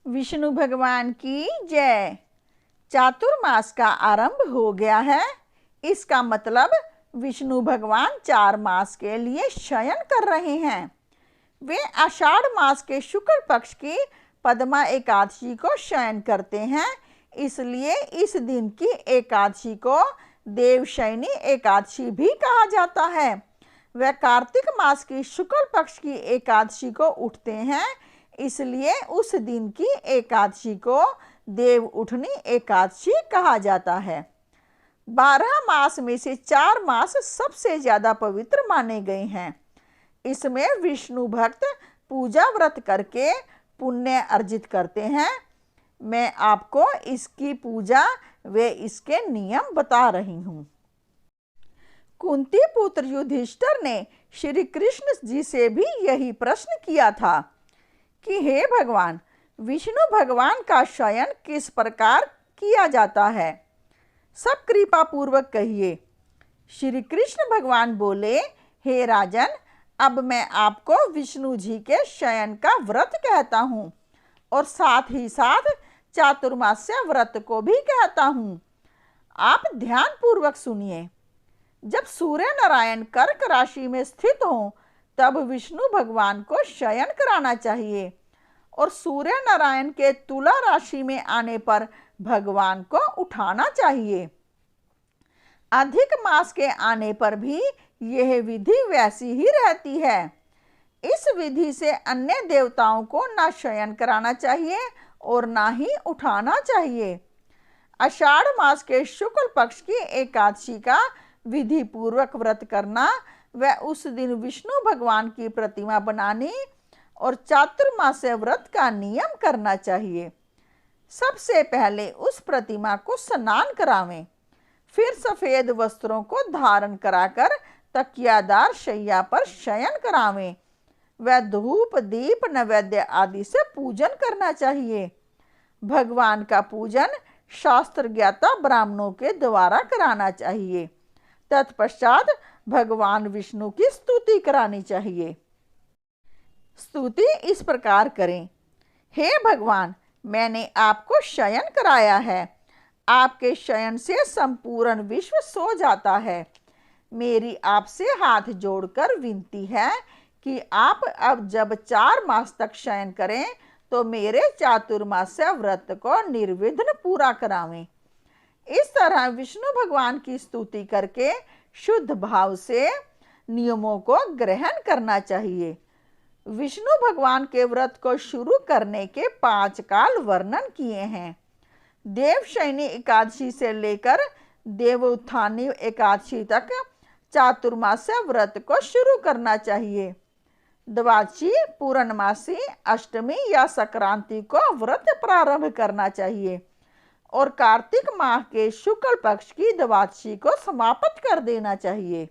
विष्णु भगवान की जय। चातुर्मास का आरंभ हो गया है। इसका मतलब विष्णु भगवान 4 मास के लिए शयन कर रहे हैं। वे आषाढ़ मास के शुक्ल पक्ष की पद्मा एकादशी को शयन करते हैं, इसलिए इस दिन की एकादशी को देवशयनी एकादशी भी कहा जाता है। वह कार्तिक मास की शुक्ल पक्ष की एकादशी को उठते हैं, इसलिए उस दिन की एकादशी को देव उठनी एकादशी कहा जाता है। 12 मास में से 4 मास सबसे ज्यादा पवित्र माने गए हैं। इसमें विष्णु भक्त पूजा व्रत करके पुण्य अर्जित करते हैं। मैं आपको इसकी पूजा व इसके नियम बता रही हूँ। कुंती पुत्र युधिष्ठिर ने श्री कृष्ण जी से भी यही प्रश्न किया था कि हे भगवान, विष्णु भगवान का शयन किस प्रकार किया जाता है? सब कृपा पूर्वक कहिए। श्री कृष्ण भगवान बोले, हे राजन, अब मैं आपको विष्णु जी के शयन का व्रत कहता हूँ और साथ ही साथ चातुर्मास्य व्रत को भी कहता हूँ। आप ध्यान पूर्वक सुनिए। जब सूर्य नारायण कर्क राशि में स्थित हों, तब विष्णु भगवान को शयन कराना चाहिए और सूर्य नारायण के तुला राशि में आने पर भगवान को उठाना चाहिए। अधिक मास के आने पर भी यह विधि वैसी ही रहती है। इस विधि से अन्य देवताओं को ना शयन कराना चाहिए और ना ही उठाना चाहिए। आषाढ़ मास के शुक्ल पक्ष की एकादशी का विधि पूर्वक व्रत करना व उस दिन विष्णु भगवान की प्रतिमा बनानी और चातुर्मास्य व्रत का नियम करना चाहिए। सबसे पहले उस प्रतिमा को स्नान करावें, फिर सफेद वस्त्रों को धारण कराकर तकियादार शैया पर शयन करावें व धूप दीप नैवेद्य आदि से पूजन करना चाहिए। भगवान का पूजन शास्त्र ज्ञाता ब्राह्मणों के द्वारा कराना चाहिए। तत्पश्चात भगवान विष्णु की स्तुति करानी चाहिए। स्तुति इस प्रकार करें, हे भगवान, मैंने आपको शयन कराया है। आपके शयन से संपूर्ण विश्व सो जाता है। मेरी आपसे हाथ जोड़कर विनती है कि आप अब जब 4 मास तक शयन करें तो मेरे चातुर्मास्य व्रत को निर्विघ्न पूरा करावें। इस तरह विष्णु भगवान की स्तुति करके शुद्ध भाव से नियमों को ग्रहण करना चाहिए। विष्णु भगवान के व्रत को शुरू करने के 5 काल वर्णन किए हैं। देवशयनी एकादशी से लेकर देवोत्थानी एकादशी तक चातुर्मास्य व्रत को शुरू करना चाहिए। द्वादशी, पूर्णमासी, अष्टमी या संक्रांति को व्रत प्रारंभ करना चाहिए और कार्तिक माह के शुक्ल पक्ष की द्वादशी को समाप्त कर देना चाहिए।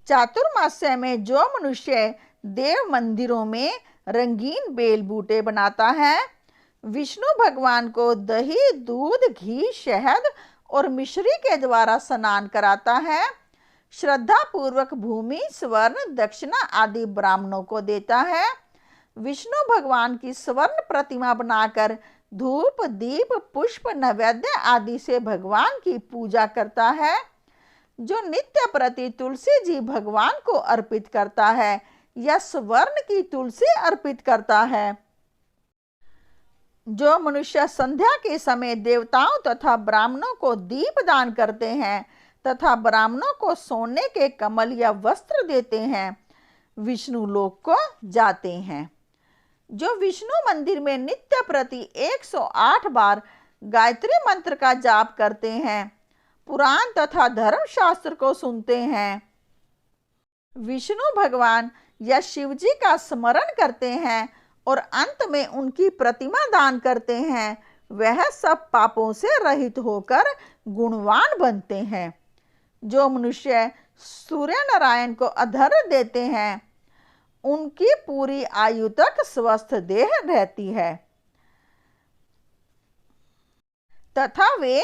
चातुर्मास्य में जो मनुष्य देव मंदिरों में रंगीन बेल बूटे बनाता है, विष्णु भगवान को दही, दूध, घी, शहद और मिश्री के द्वारा स्नान कराता है, श्रद्धा पूर्वक भूमि, स्वर्ण, दक्षिणा आदि ब्राह्मणों को देता है, विष्णु भगवान की स्वर्ण प्रतिमा बनाकर धूप, दीप, पुष्प, नैवेद्य आदि से भगवान की पूजा करता है, जो नित्य प्रति तुलसी जी भगवान को अर्पित करता है या स्वर्ण की तुलसी अर्पित करता है, जो मनुष्य संध्या के समय देवताओं तथा ब्राह्मणों को दीप दान करते हैं तथा ब्राह्मणों को सोने के कमल या वस्त्र देते हैं, विष्णु लोक को जाते हैं। जो विष्णु मंदिर में नित्य प्रति 108 बार गायत्री मंत्र का जाप करते हैं, पुराण तथा धर्मशास्त्र को सुनते हैं, विष्णु भगवान या शिव जी का स्मरण करते हैं और अंत में उनकी प्रतिमा दान करते हैं, वह सब पापों से रहित होकर गुणवान बनते हैं। जो मनुष्य सूर्य नारायण को अर्घ्य देते हैं, उनकी पूरी आयु तक स्वस्थ देह रहती है तथा वे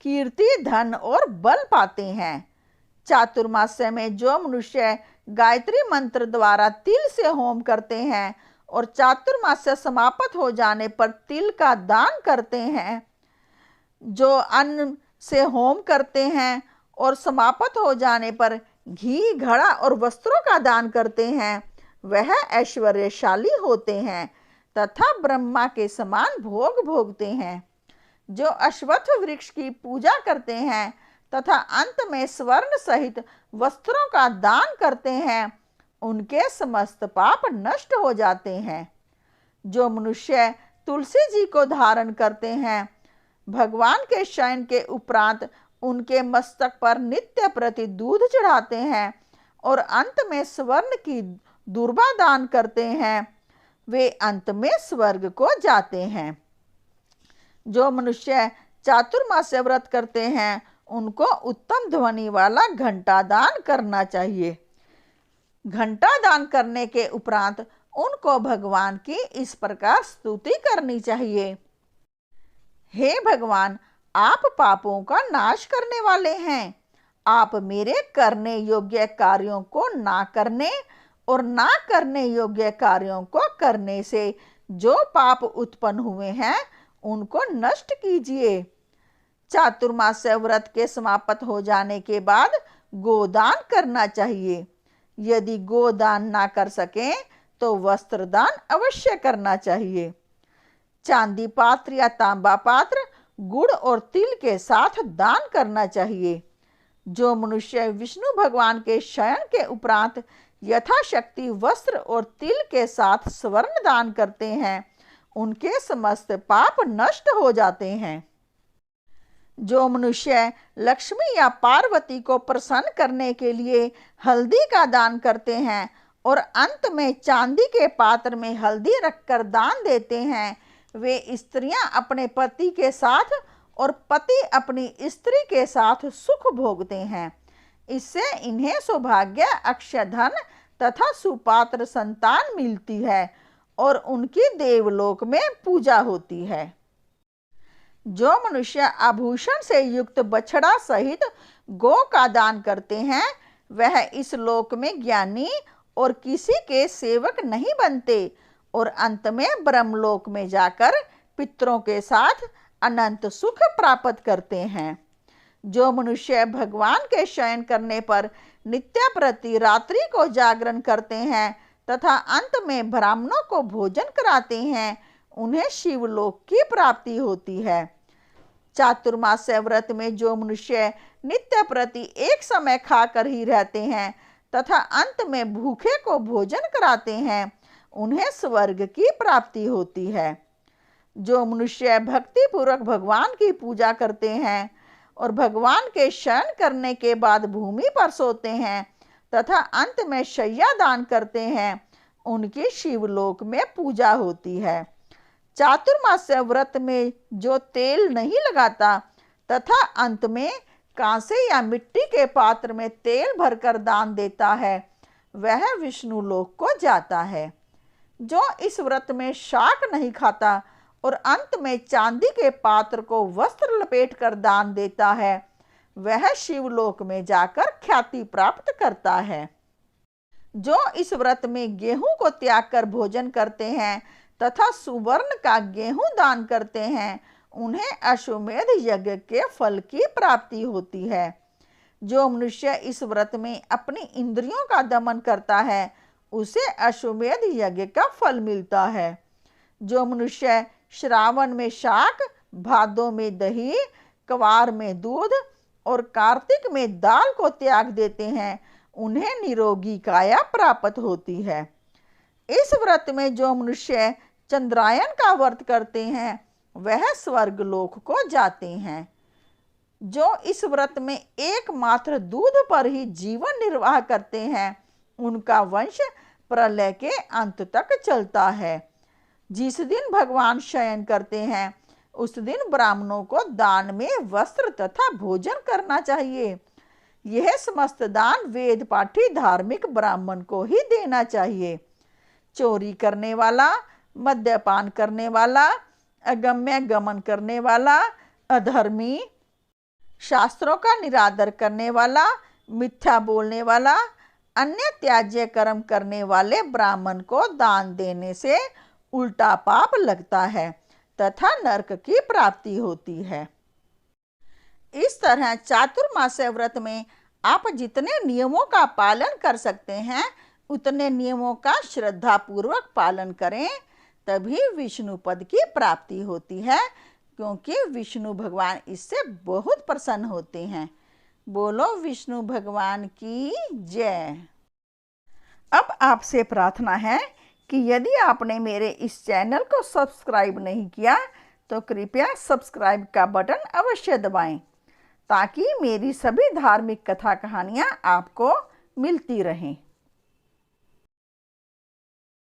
कीर्ति, धन और बल पाते हैं। चातुर्मास्य में जो मनुष्य गायत्री मंत्र द्वारा तिल से होम करते हैं, और चातुर्मास्य समाप्त हो जाने पर तिल का दान करते हैं, जो अन्न से होम करते हैं और समाप्त हो जाने पर घी, घड़ा और वस्त्रों का दान करते हैं, वह ऐश्वर्यशाली होते हैं तथा ब्रह्मा के समान भोग भोगते हैं। जो अश्वत्थ वृक्ष की पूजा करते हैं तथा अंत में स्वर्ण सहित वस्त्रों का दान करते हैं, उनके समस्त पाप नष्ट हो जाते हैं। जो मनुष्य तुलसी जी को धारण करते हैं, भगवान के शयन के उपरांत उनके मस्तक पर नित्य प्रति दूध चढ़ाते हैं और अंत में स्वर्ण की दूर्बा दान करते हैं, वे अंत में स्वर्ग को जाते हैं। जो मनुष्य चातुर्मास्य व्रत करते हैं, उनको उत्तम ध्वनि वाला घंटा दान करना चाहिए। घंटा दान करने के उपरांत उनको भगवान की इस प्रकार स्तुति करनी चाहिए। हे भगवान, आप पापों का नाश करने वाले हैं। आप मेरे करने योग्य कार्यों को ना करने और ना करने योग्य कार्यों को करने से जो पाप उत्पन्न हुए हैं, उनको नष्ट कीजिए। चातुर्मास्य व्रत के समाप्त हो जाने के बाद गोदान करना चाहिए। यदि गोदान ना कर सकें तो वस्त्र दान अवश्य करना चाहिए। चांदी पात्र या तांबा पात्र गुड़ और तिल के साथ दान करना चाहिए। जो मनुष्य विष्णु भगवान के शयन के उपरांत यथाशक्ति वस्त्र और तिल के साथ स्वर्ण दान करते हैं, उनके समस्त पाप नष्ट हो जाते हैं। जो मनुष्य लक्ष्मी या पार्वती को प्रसन्न करने के लिए हल्दी का दान करते हैं और अंत में चांदी के पात्र में हल्दी रखकर दान देते हैं, वे स्त्रियां अपने पति के साथ और पति अपनी स्त्री के साथ सुख भोगते हैं। इससे इन्हें सौभाग्य, अक्षय धन तथा सुपात्र संतान मिलती है और उनकी देवलोक में पूजा होती है। जो मनुष्य आभूषण से युक्त बछड़ा सहित गौ का दान करते हैं, वह इस लोक में ज्ञानी और किसी के सेवक नहीं बनते और अंत में ब्रह्मलोक में जाकर पितरों के साथ अनंत सुख प्राप्त करते हैं। जो मनुष्य भगवान के शयन करने पर नित्य प्रति रात्रि को जागरण करते हैं तथा अंत में ब्राह्मणों को भोजन कराते हैं, उन्हें शिवलोक की प्राप्ति होती है। चातुर्मास्य व्रत में जो मनुष्य नित्य प्रति एक समय खाकर ही रहते हैं तथा अंत में भूखे को भोजन कराते हैं, उन्हें स्वर्ग की प्राप्ति होती है। जो मनुष्य भक्ति पूर्वक भगवान की पूजा करते हैं और भगवान के शयन करने के बाद भूमि पर सोते हैं तथा अंत में शय्या दान करते हैं, उनकी शिवलोक में पूजा होती है। चातुर्मास्य व्रत में जो तेल नहीं लगाता तथा अंत में कांसे या मिट्टी के पात्र में तेल भरकर दान देता है, वह विष्णु लोक को जाता है। जो इस व्रत में शाक नहीं खाता और अंत में चांदी के पात्र को वस्त्र लपेट कर दान देता है, वह शिवलोक में जाकर ख्याति प्राप्त करता है। जो इस व्रत में गेहूं को त्याग कर भोजन करते हैं तथा सुवर्ण का गेहूं दान करते हैं, उन्हें अश्वमेध यज्ञ के फल की प्राप्ति होती है। जो मनुष्य इस व्रत में अपनी इंद्रियों का दमन करता है, उसे अश्वमेध यज्ञ का फल मिलता है। जो मनुष्य श्रावण में शाक, भादों में दही, कवार में दूध और कार्तिक में दाल को त्याग देते हैं, उन्हें निरोगी काया प्राप्त होती है। इस व्रत में जो मनुष्य चंद्रायन का व्रत करते हैं, वह स्वर्गलोक को जाते हैं। जो इस व्रत में एकमात्र दूध पर ही जीवन निर्वाह करते हैं, उनका वंश प्रलय के अंत तक चलता है। जिस दिन भगवान शयन करते हैं, उस दिन ब्राह्मणों को दान में वस्त्र तथा भोजन करना चाहिए। यह समस्त दान वेद पाठी धार्मिक ब्राह्मण को ही देना चाहिए। चोरी करने वाला, मद्यपान करने वाला, अगम्य गमन करने वाला, अधर्मी, शास्त्रों का निरादर करने वाला, मिथ्या बोलने वाला, अन्य त्याज्य कर्म करने वाले ब्राह्मण को दान देने से उल्टा पाप लगता है तथा नरक की प्राप्ति होती है। इस तरह चातुर्मास्य व्रत में आप जितने नियमों का पालन कर सकते हैं उतने नियमों का श्रद्धापूर्वक पालन करें, तभी विष्णु पद की प्राप्ति होती है, क्योंकि विष्णु भगवान इससे बहुत प्रसन्न होते हैं। बोलो विष्णु भगवान की जय। अब आपसे प्रार्थना है कि यदि आपने मेरे इस चैनल को सब्सक्राइब नहीं किया तो कृपया सब्सक्राइब का बटन अवश्य दबाएं, ताकि मेरी सभी धार्मिक कथा कहानियाँ आपको मिलती रहें।